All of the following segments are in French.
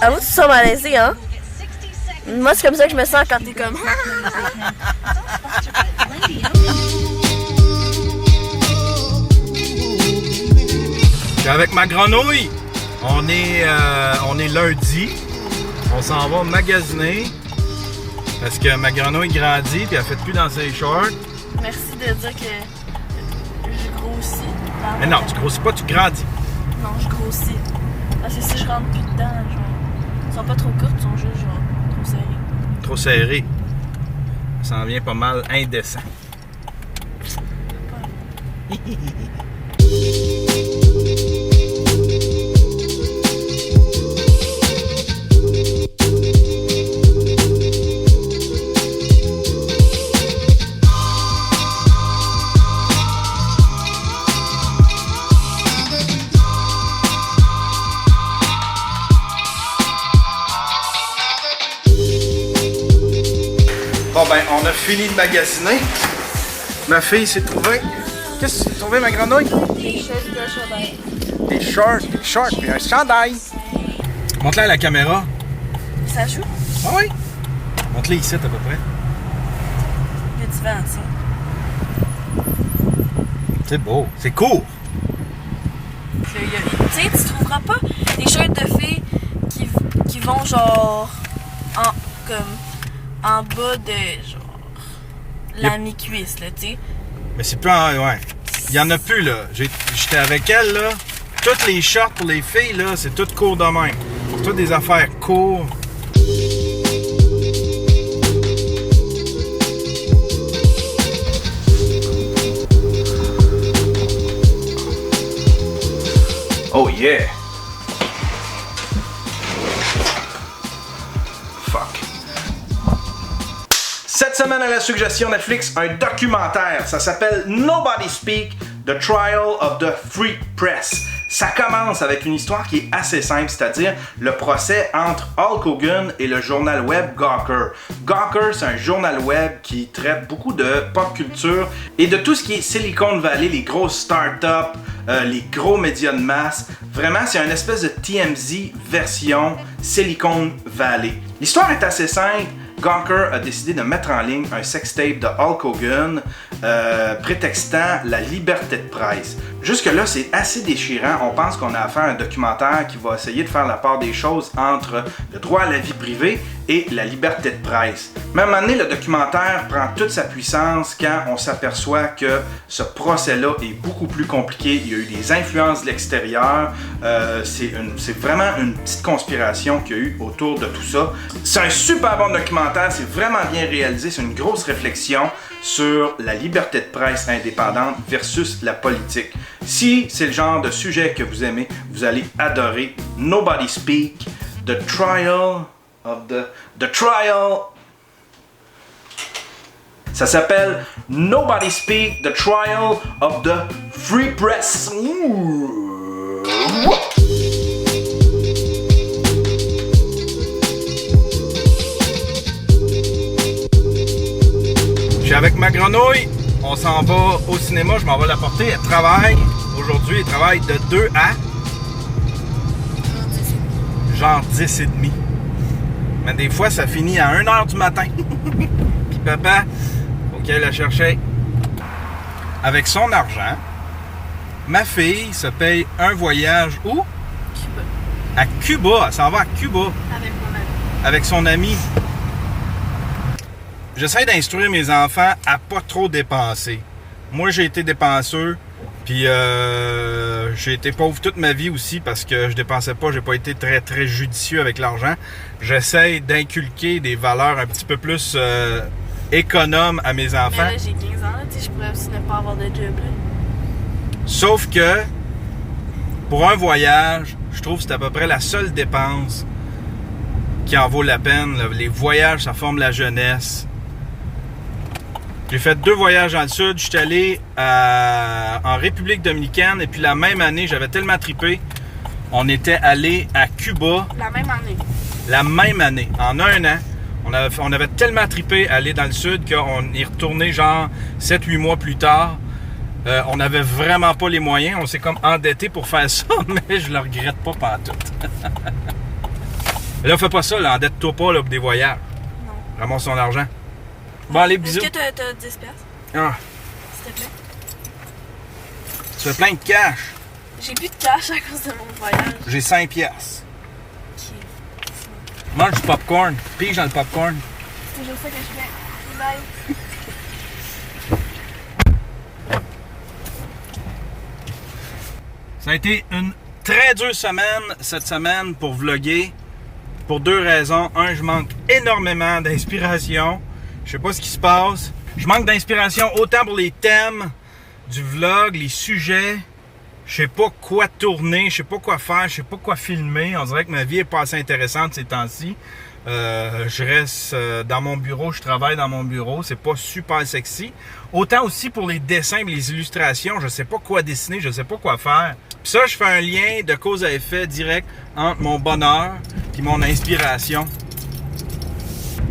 Avoue, tu te sens malaisé, hein? Moi, c'est comme ça que je me sens quand t'es comme... Je suis avec ma grenouille. On est lundi. On s'en va magasiner. Parce que ma grenouille grandit et elle fait plus dans ses shorts. Merci de dire que je grossis. Mais non, tu grossis pas, tu grandis. Non, je grossis. Parce que si je rentre plus dedans, genre... Ils sont pas trop courtes, ils sont juste genre trop serrées. Trop serré. Ça en vient pas mal indécent. Bon ben, on a fini de magasiner. Ma fille s'est trouvée. Qu'est-ce que tu as trouvé, ma grenouille? Des choses de chandail. Des shorts, puis un chandail. Montre-la à la caméra. Ça joue? Ah oui? Montre-la ici à peu près. Il y a du vent, ça. C'est beau, c'est court. Tu sais, tu trouveras pas des shirts de filles qui vont genre en bas de genre la mi-cuisse, là, tu sais. Mais c'est plus en... Ouais. Il y en a plus, là. J'étais avec elle, là. Toutes les shorts pour les filles, là, c'est tout court de même. C'est toutes des affaires courtes. Oh yeah! Fuck. Cette semaine à la suggestion Netflix, un documentaire. Ça s'appelle Nobody Speak, The Trial of the Free Press. Ça commence avec une histoire qui est assez simple, c'est-à-dire le procès entre Hulk Hogan et le journal web Gawker. Gawker, c'est un journal web qui traite beaucoup de pop culture et de tout ce qui est Silicon Valley, les grosses startups, les gros médias de masse. Vraiment, c'est une espèce de TMZ version Silicon Valley. L'histoire est assez simple. Gawker a décidé de mettre en ligne un sextape de Hulk Hogan prétextant la liberté de presse. Jusque-là, c'est assez déchirant. On pense qu'on a affaire à un documentaire qui va essayer de faire la part des choses entre le droit à la vie privée et la liberté de presse. Mais à un moment donné, le documentaire prend toute sa puissance quand on s'aperçoit que ce procès-là est beaucoup plus compliqué. Il y a eu des influences de l'extérieur. C'est vraiment une petite conspiration qu'il y a eu autour de tout ça. C'est un super bon documentaire. C'est vraiment bien réalisé. C'est une grosse réflexion sur la liberté de presse indépendante versus la politique. Si c'est le genre de sujet que vous aimez, vous allez adorer Nobody Speak, The Trial of the Trial. Ça s'appelle Nobody Speak, The Trial of the Free Press. Ouh. Je suis avec ma grenouille. On s'en va au cinéma. Je m'en vais la porter. Elle travaille. Aujourd'hui, elle travaille de 2 à... genre 10 et demi. Mais des fois, ça finit à 1h du matin. Puis papa, faut qu'elle la chercher. Avec son argent, ma fille se paye un voyage où? Cuba. À Cuba. Elle s'en va à Cuba. Avec mon ami. Avec son ami. J'essaie d'instruire mes enfants à pas trop dépenser. Moi, j'ai été dépenseux. Puis j'ai été pauvre toute ma vie aussi parce que je dépensais pas, j'ai pas été très judicieux avec l'argent. J'essaie d'inculquer des valeurs un petit peu plus économes à mes enfants. Mais là, j'ai 15 ans, là, tu sais, je pourrais aussi ne pas avoir de job, là. Sauf que pour un voyage, je trouve que c'est à peu près la seule dépense qui en vaut la peine. Les voyages, ça forme la jeunesse. J'ai fait 2 voyages dans le sud. Je suis allé en République dominicaine et puis la même année, j'avais tellement trippé, on était allé à Cuba. La même année. La même année, en un an. On avait tellement trippé à aller dans le sud qu'on est retourné genre 7-8 mois plus tard. On n'avait vraiment pas les moyens. On s'est comme endetté pour faire ça, mais je le regrette pas pantoute. Mais là, fais pas ça, là. Endette-toi pas là, pour des voyages. Non. Ramasse ton argent. Bon, allez, Est-ce bisous. que t'as 10 piastres, Ah, s'il te plaît? tu fais plein de cash. J'ai plus de cash à cause de mon voyage. J'ai 5 piastres. Ok. Mange du popcorn. Pige dans le popcorn. C'est toujours ça que je fais. Bye. Ça a été une très dure semaine, cette semaine, pour vlogger. Pour 2 raisons. Un, je manque énormément d'inspiration. Je sais pas ce qui se passe. Je manque d'inspiration autant pour les thèmes du vlog, les sujets. Je sais pas quoi tourner, je sais pas quoi faire, je sais pas quoi filmer. On dirait que ma vie est pas assez intéressante ces temps-ci. Je reste dans mon bureau, je travaille dans mon bureau, c'est pas super sexy. Autant aussi pour les dessins et les illustrations, je sais pas quoi dessiner, je sais pas quoi faire. Puis ça, je fais un lien de cause à effet direct entre mon bonheur et mon inspiration.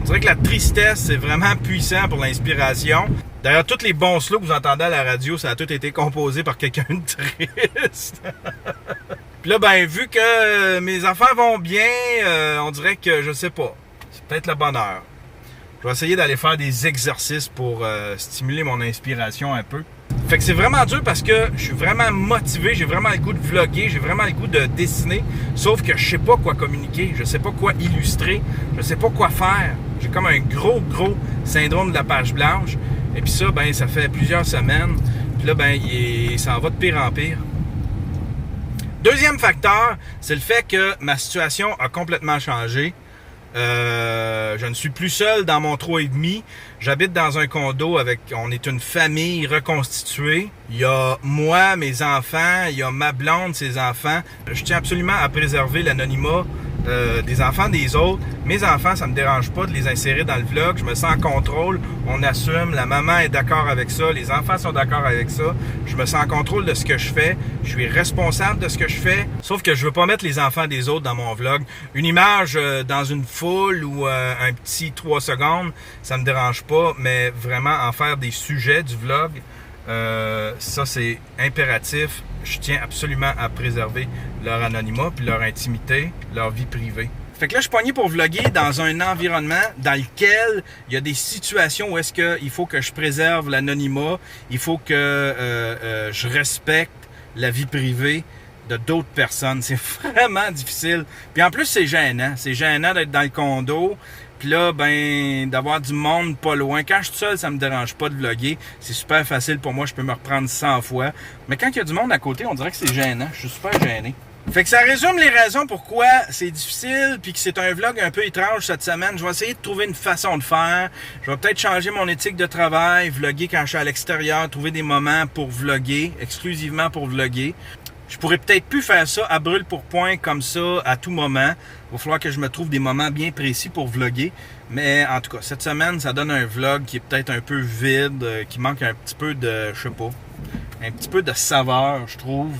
On dirait que la tristesse, c'est vraiment puissant pour l'inspiration. D'ailleurs, tous les bons slows que vous entendez à la radio, ça a tout été composé par quelqu'un de triste. Puis là, ben, vu que mes enfants vont bien, on dirait que, je sais pas, c'est peut-être le bonheur. Je vais essayer d'aller faire des exercices pour stimuler mon inspiration un peu. Fait que c'est vraiment dur parce que je suis vraiment motivé, j'ai vraiment le goût de vlogger, j'ai vraiment le goût de dessiner, sauf que je sais pas quoi communiquer, je sais pas quoi illustrer, je sais pas quoi faire. J'ai comme un gros syndrome de la page blanche. Et puis ça, ben, ça fait plusieurs semaines. Puis là, ben, ça en va de pire en pire. Deuxième facteur, c'est le fait que ma situation a complètement changé. Je ne suis plus seul dans mon 3,5. J'habite dans un condo on est une famille reconstituée. Il y a moi, mes enfants, il y a ma blonde, ses enfants. Je tiens absolument à préserver l'anonymat des enfants des autres. Mes enfants, ça me dérange pas de les insérer dans le vlog. Je me sens en contrôle. On assume. La maman est d'accord avec ça. Les enfants sont d'accord avec ça. Je me sens en contrôle de ce que je fais. Je suis responsable de ce que je fais. Sauf que je veux pas mettre les enfants des autres dans mon vlog. Une image dans une foule ou un petit 3 secondes, ça me dérange pas. Mais vraiment en faire des sujets du vlog, ça c'est impératif. Je tiens absolument à préserver leur anonymat, puis leur intimité, leur vie privée. Fait que là, je suis pogné pour vlogger dans un environnement dans lequel il y a des situations où est-ce qu'il faut que je préserve l'anonymat, il faut que je respecte la vie privée de d'autres personnes. C'est vraiment difficile. Puis en plus, c'est gênant. C'est gênant d'être dans le condo. Puis là, ben, d'avoir du monde pas loin. Quand je suis seul, ça me dérange pas de vlogger. C'est super facile pour moi, je peux me reprendre 100 fois. Mais quand il y a du monde à côté, on dirait que c'est gênant. Je suis super gêné. Fait que ça résume les raisons pourquoi c'est difficile puis que c'est un vlog un peu étrange cette semaine. Je vais essayer de trouver une façon de faire. Je vais peut-être changer mon éthique de travail, vlogger quand je suis à l'extérieur, trouver des moments pour vlogger, exclusivement pour vlogger. Je pourrais peut-être plus faire ça à brûle pour point comme ça à tout moment. Il va falloir que je me trouve des moments bien précis pour vlogger. Mais en tout cas, cette semaine, ça donne un vlog qui est peut-être un peu vide, qui manque un petit peu de, je sais pas, un petit peu de saveur, je trouve.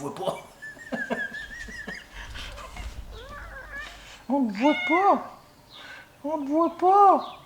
voit pas. On te voit pas. On te voit pas.